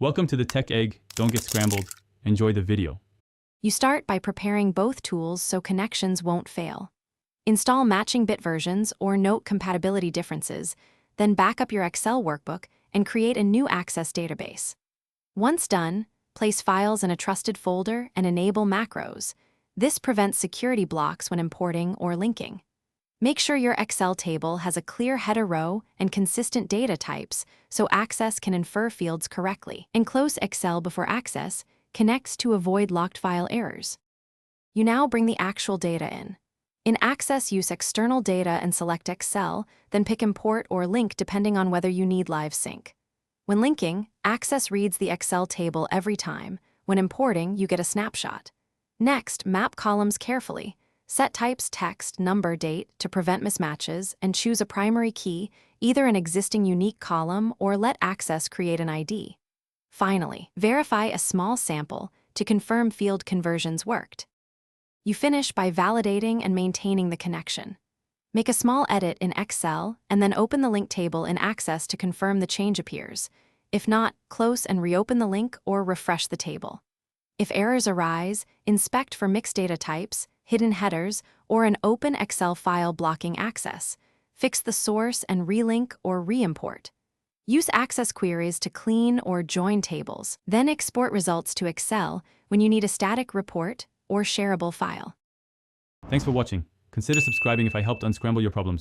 Welcome to the Tech Egg. Don't get scrambled. Enjoy the video. You start by preparing both tools so connections won't fail. Install matching bit versions or note compatibility differences, then back up your Excel workbook and create a new Access database. Once done, place files in a trusted folder and enable macros. This prevents security blocks when importing or linking. Make sure your Excel table has a clear header row and consistent data types so Access can infer fields correctly. And close Excel before Access connects to avoid locked file errors. You now bring the actual data in. In Access, use external data and select Excel, then pick Import or Link depending on whether you need live sync. When linking, Access reads the Excel table every time. When importing, you get a snapshot. Next, map columns carefully. Set types text, number, date to prevent mismatches, and choose a primary key, either an existing unique column or let Access create an ID. Finally, verify a small sample to confirm field conversions worked. You finish by validating and maintaining the connection. Make a small edit in Excel and then open the link table in Access to confirm the change appears. If not, close and reopen the link or refresh the table. If errors arise, inspect for mixed data types, hidden headers, or an open Excel file blocking access. Fix the source and relink or re-import. Use Access queries to clean or join tables, then export results to Excel when you need a static report or shareable file. Thanks for watching. Consider subscribing if I helped unscramble your problems.